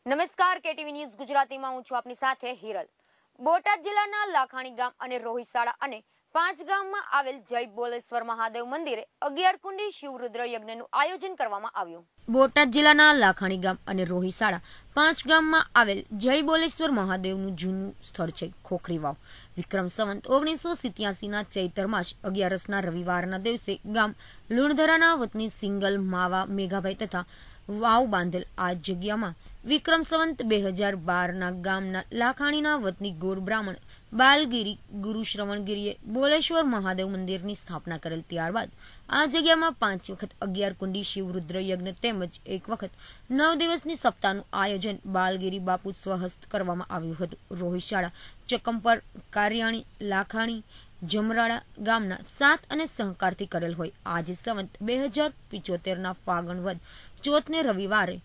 નમસ્કાર, KTV news ગુજરાતીમાં હું છું આપની સાથે હિરલ। બોટાદ જિલ્લાના લાખાણી ગામ અને રોહિશાળા અને 5 ગામમાં આવેલ જય બોલેશ્વર મહાદેવ મંદિરે 11 કુંડી શિવરુદ્ર યજ્ઞનું આયોજન કરવામાં આવ્યું। બોટાદ જિલ્લાના લાખાણી ગામ અને રોહિશાળા 5 ગામમાં આવેલ જય બોલેશ્વર મહાદેવનું જૂનું સ્થળ છે ખોખરી વાવ। વિક્રમ સંવત 1987ના ચૈત્ર માસ 11ના રવિવારના દિવસે ગામ લુણધરાના વતની સિંગલ માવા મેઘાભાઈ તથા વાવ બાંધેલ આ જગ્યામાં વિક્રમ સંવત 2012ના ગામના લાખાણીના વતની ગોર બ્રાહ્મણ બાલગીરી ગુરુ શ્રવણગીરીએ બોલેશ્વર મહાદેવ મંદિરની સ્થાપના કરેલ। ત્યારબાદ આ જગ્યામાં 5 વખત 11 કુંડી શિવરુદ્ર યજ્ઞ તેમજ 1 વખત 9 દિવસની સપ્તાહનું આયોજન બાલગીરી બાપુ સ્વહસ્ત કરવામાં આવ્યું હતું। રોહિશાળા, ચકમપર, કારિયાણી, લાખાણી, જમરાળા ગામના 7 અને સહકારથી કરેલ હોય। આજે સંવત 2075ના ફાગણ વદ ચોથને રવિવારે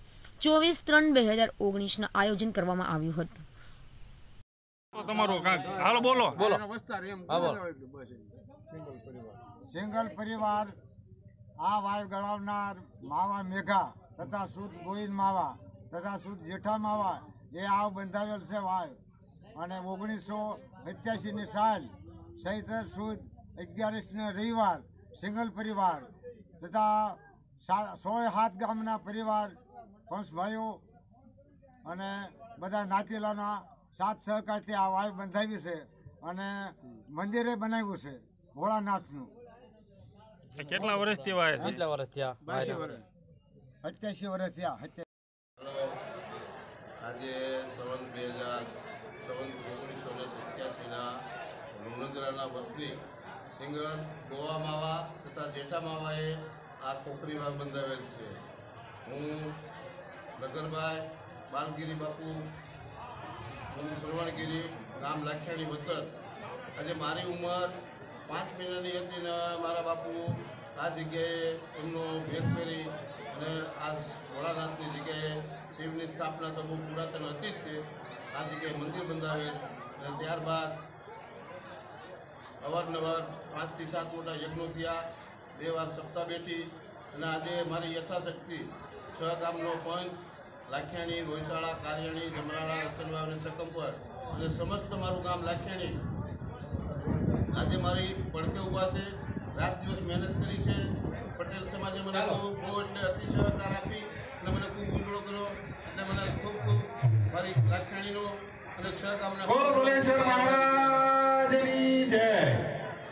24/3/2019ના આયોજન કરવામાં આવ્યું હતું। સિંગલ પરિવાર આ વાવ ગળાવનાર માવા મેઘા તથા સુદ ગોવિંદ માવા તથા સુદ જેઠા માવા એ આવ બંધાવેલ છે વાવ। અને 1987ની સાલ ચૈત્ર સુદ 11ને રવિવાર સિંગલ પરિવાર તથા 107 ગામના પરિવાર પંચભાઈઓ અને બધા નાતીલાના સાથ સહકારથી આ વાવ બંધાવી છે અને મંદિરે બનાવ્યું છે ભોળાનાથનું। કેટલા વર્ષથી વાય છે? કેટલા વર્ષ થયા? 87 વર્ષ થયા। આજે સંવત 1987ના લુણધરાના વતની સિંગર ગોવા માવા તથા જેઠા માવાએ આ ખોખરી વાવ બંધાવેલ છે। હું નગરભાઈ બાલગીરી બાપુ શ્રવણગીરી ગામ લાખિયાણી વતન। આજે મારી ઉંમર 5 મહિનાની હતી ને મારા બાપુ આ જગ્યાએ એમનો ભેદ પહેરી અને આ ભોળાનાથની જગ્યાએ શિવની સ્થાપના તો બહુ પુરાતન હતી જ છે। આ જગ્યાએ મંદિર બંધાવેલ અને ત્યારબાદ અવારનવાર 5 થી 7 મોટા યજ્ઞો થયા, 2 વાર સપ્તાહ બેઠી અને આજે મારી યથાશક્તિ 6 ગામનો પંચ લાખિયાણી, રોહિશાળા, કારિયાણી, જમરાળા, રતનવાવ અને ચકમપર અને સમસ્ત મારું ગામ લાખિયાણી આજે મારી પડખે ઊભા છે। રાત દિવસ મહેનત કરી છે। પટેલ સમાજે મને બહુ એટલે અતિશય સહકાર આપી અને મને ખૂબ ઉજળો કર્યો એટલે મને ખૂબ ખૂબ મારી લાખિયાણીનો અને 6 ગામના બોલેશ્વર મહારાજની જય।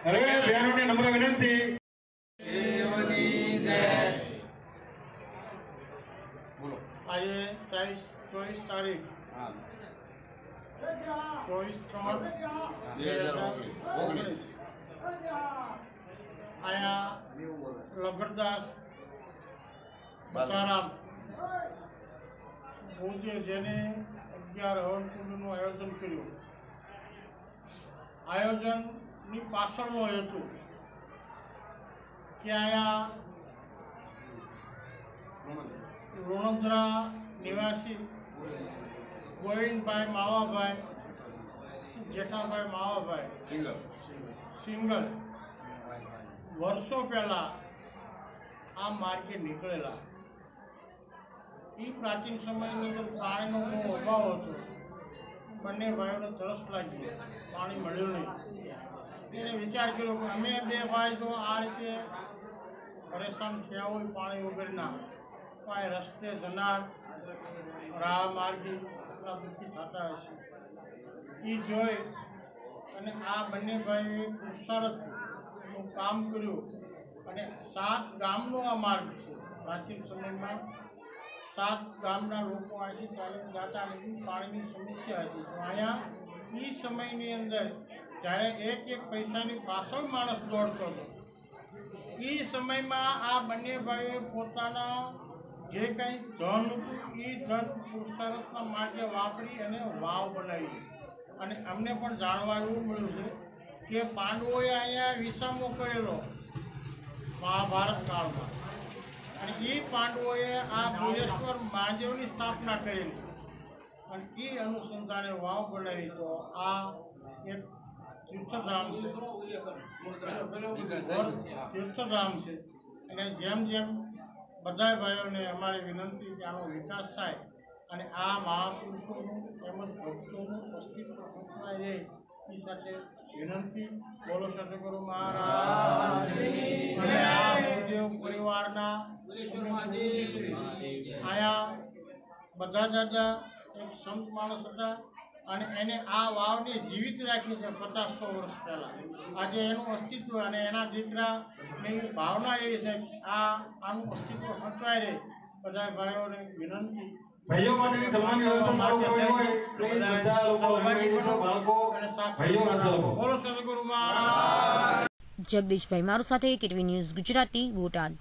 અરે બહેનોને નમ્ર વિનંતી, આજે 24 તારીખ 24/3/2019 અહીંયા લગરદાસ બતારામ પૂજ્ય જેને 11 હવનકુંડનું આયોજન કર્યું। આયોજનની પાછળનો હેતુ કે અહીંયા લુણધરા નિવાસી ગોવિંદભાઈ માવાભાઈ, જેઠાભાઈ માવાભાઈ સિંગલ વર્ષો પહેલાં આ માર્ગે નીકળેલા। એ પ્રાચીન સમયની અંદર પાણીનો બહુ અભાવ હતો, બંને ભાઈઓને તરસ લાગી, પાણી મળ્યું નહીં। એને વિચાર કર્યો કે અમે 2 ભાઈ જો આ રીતે પરેશાન થયા હોય પાણી વગરના, પાય રસ્તે જનાર રાહ માર્ગી એટલા દુઃખી થતા હશે। એ જોઈ અને આ બંને ભાઈએ પુરુષાર્થનું કામ કર્યું અને 7 ગામનો આ માર્ગ છે। પ્રાચીન સમયમાં 7 ગામના લોકો અહીંથી ચાલીને જતા નથી, પાણીની સમસ્યા હતી। તો અહીંયા એ સમયની અંદર જ્યારે એક પૈસાની પાછળ માણસ દોડતો હતો, એ સમયમાં આ બંને ભાઈઓએ પોતાના જે કંઈ ધન હતું એ ધન પુરુષાર્થના માર્ગે વાપરી અને વાવ બનાવી। અને અમને પણ જાણવા એવું મળ્યું છે કે પાંડવોએ અહીંયા વિસામો કરેલો મહાભારત કાળમાં અને એ પાંડવોએ આ બોલેશ્વર મહાદેવની સ્થાપના કરેલી અને એ અનુસંધાને વાવ બનાવી। તો આ એક તીર્થધામ છે, તીર્થધામ છે અને જેમ જેમ બધા ભાઈઓને અમારી વિનંતી કે આનો વિકાસ થાય અને આ મહાપુરુષોનું તેમજ ભક્તોનું અસ્તિત્વ સચવાઈ રહે એ સાથે વિનંતી. બોલો સદગુરુ મહારાજ અને આ ભૂદેવ પરિવારના આયા બધા દાદા એક સંત માણસ હતા અને એને આ વાવને જીવિત રાખી છે 50-100 વર્ષ પહેલાં. આજે એનું અસ્તિત્વ અને એના દીકરાની ભાવના એવી છે આનું અસ્તિત્વ સચવાઈ રહે. બધા ભાઈઓને વિનંતી. ભાઈઓ માટેની જમવાની વ્યવસ્થા ચાલુ કરવી હોય પ્લીઝ બધા લોકો લંબાઈ જશો. બાળકો ભાઈઓ માટે લોકો. બોલો સદગુરુ મહારાજ. જગદીશભાઈ મારું સાથે KTV ન્યૂઝ ગુજરાતી બોટાદ.